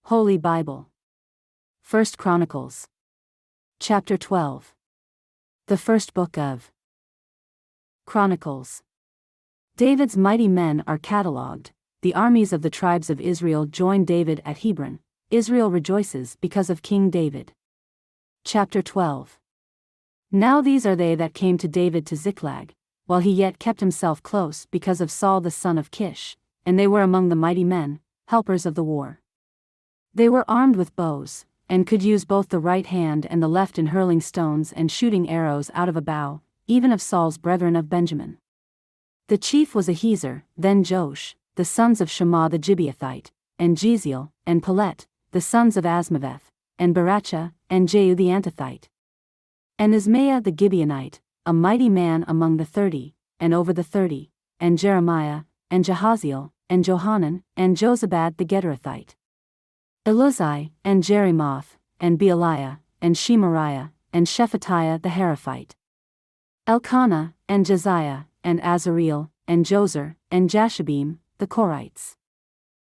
Holy Bible. 1 Chronicles. Chapter 12. The first book of Chronicles. David's mighty men are catalogued. The armies of the tribes of Israel join David at Hebron. Israel rejoices because of King David. Chapter 12. Now these are they that came to David to Ziklag, while he yet kept himself close because of Saul the son of Kish, and they were among the mighty men, helpers of the war. They were armed with bows, and could use both the right hand and the left in hurling stones and shooting arrows out of a bow, even of Saul's brethren of Benjamin. The chief was Ahiezer, then Joash, the sons of Shammah the Gibeathite, and Jeziel, and Pelet, the sons of Asmaveth, and Barachah, and Jehu the Antothite. And Ismaiah the Gibeonite, a mighty man among the 30, and over the 30, and Jeremiah, and Jahaziel, and Johanan, and Jozabad the Gederathite. Eluzai, and Jerimoth, and Bealiah, and Shemariah, and Shephatiah the Heraphite. Elkanah, and Josiah, and Azareel, and Jozer, and Jashabim, the Korites.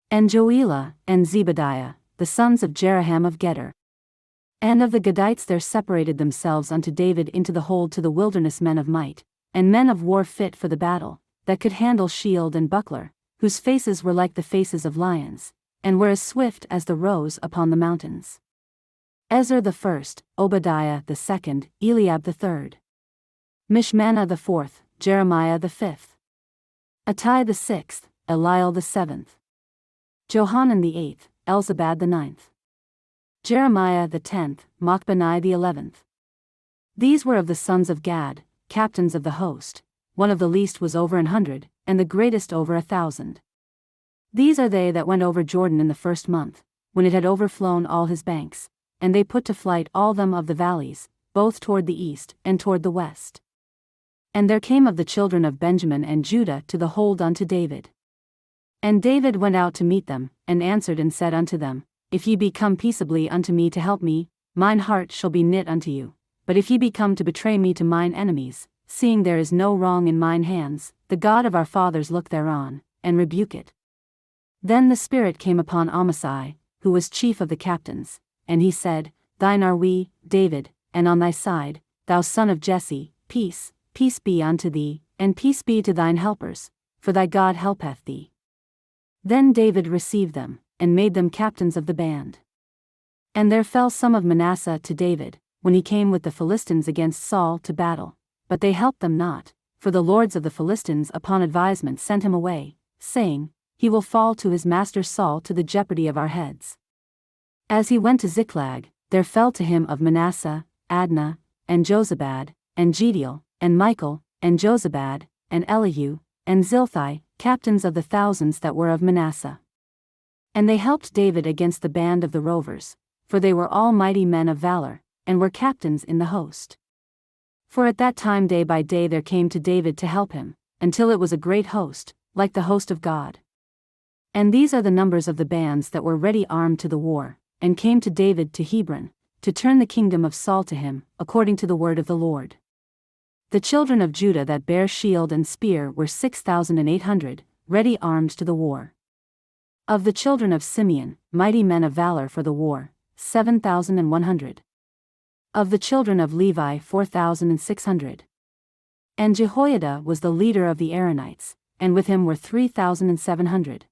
And Joelah, and Zebadiah, the sons of Jeraham of Geder. And of the Gadites there separated themselves unto David into the hold to the wilderness men of might, and men of war fit for the battle, that could handle shield and buckler, whose faces were like the faces of lions, and were as swift as the roes upon the mountains. Ezer the first, Obadiah the second, Eliab the third. Mishmannah the fourth, Jeremiah the fifth. Attai the sixth, Eliel the seventh. Johanan the eighth, Elzabad the ninth. Jeremiah the 10th, Machbenai the 11th. These were of the sons of Gad, captains of the host. One of the least was over 100, and the greatest over 1,000. These are they that went over Jordan in the first month, when it had overflown all his banks, and they put to flight all them of the valleys, both toward the east and toward the west. And there came of the children of Benjamin and Judah to the hold unto David. And David went out to meet them, and answered and said unto them, If ye be come peaceably unto me to help me, mine heart shall be knit unto you. But if ye be come to betray me to mine enemies, seeing there is no wrong in mine hands, the God of our fathers look thereon, and rebuke it. Then the Spirit came upon Amasai, who was chief of the captains, and he said, Thine are we, David, and on thy side, thou son of Jesse, peace, peace be unto thee, and peace be to thine helpers, for thy God helpeth thee. Then David received them, and made them captains of the band. And there fell some of Manasseh to David, when he came with the Philistines against Saul to battle, but they helped them not, for the lords of the Philistines upon advisement sent him away, saying, He will fall to his master Saul to the jeopardy of our heads. As he went to Ziklag, there fell to him of Manasseh, Adnah, and Jozabad, and Jediel, and Michael, and Jozabad, and Elihu, and Zilthai, captains of the thousands that were of Manasseh. And they helped David against the band of the rovers, for they were all mighty men of valor, and were captains in the host. For at that time day by day there came to David to help him, until it was a great host, like the host of God. And these are the numbers of the bands that were ready armed to the war, and came to David to Hebron, to turn the kingdom of Saul to him, according to the word of the Lord. The children of Judah that bare shield and spear were 6,800, ready armed to the war. Of the children of Simeon, mighty men of valor for the war, 7,100. Of the children of Levi 4,600. And Jehoiada was the leader of the Aaronites, and with him were 3,700.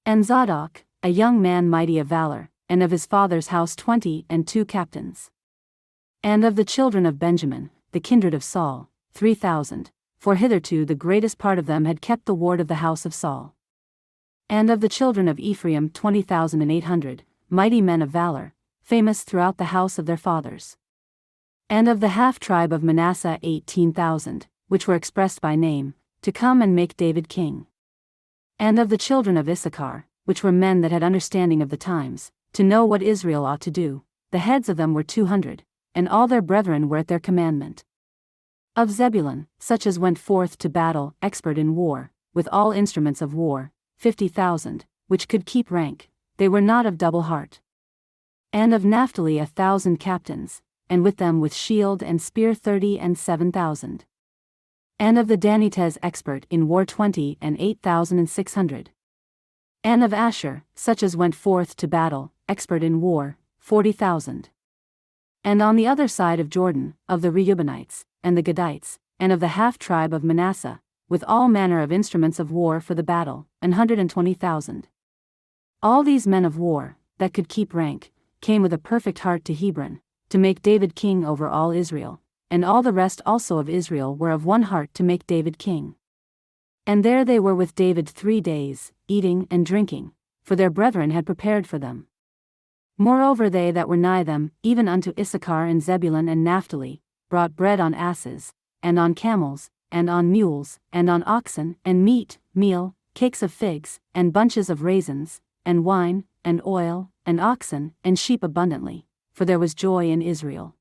And Zadok, a young man mighty of valor, and of his father's house 22 captains. And of the children of Benjamin, the kindred of Saul, 3,000, for hitherto the greatest part of them had kept the ward of the house of Saul. And of the children of Ephraim 20,800, mighty men of valor, famous throughout the house of their fathers. And of the half-tribe of Manasseh 18,000, which were expressed by name, to come and make David king. And of the children of Issachar, which were men that had understanding of the times, to know what Israel ought to do, the heads of them were 200, and all their brethren were at their commandment. Of Zebulun, such as went forth to battle, expert in war, with all instruments of war, 50,000, which could keep rank, they were not of double heart. And of Naphtali 1,000 captains, and with them with shield and spear 37,000. And of the Danites expert in war 28,600. And of Asher, such as went forth to battle, expert in war, 40,000. And on the other side of Jordan, of the Reubenites, and the Gadites, and of the half-tribe of Manasseh, with all manner of instruments of war for the battle, 120,000. All these men of war, that could keep rank, came with a perfect heart to Hebron, to make David king over all Israel, and all the rest also of Israel were of one heart to make David king. And there they were with David 3 days, eating and drinking, for their brethren had prepared for them. Moreover they that were nigh them, even unto Issachar and Zebulun and Naphtali, brought bread on asses, and on camels, and on mules, and on oxen, and meat, meal, cakes of figs, and bunches of raisins, and wine, and oil, and oxen, and sheep abundantly, for there was joy in Israel.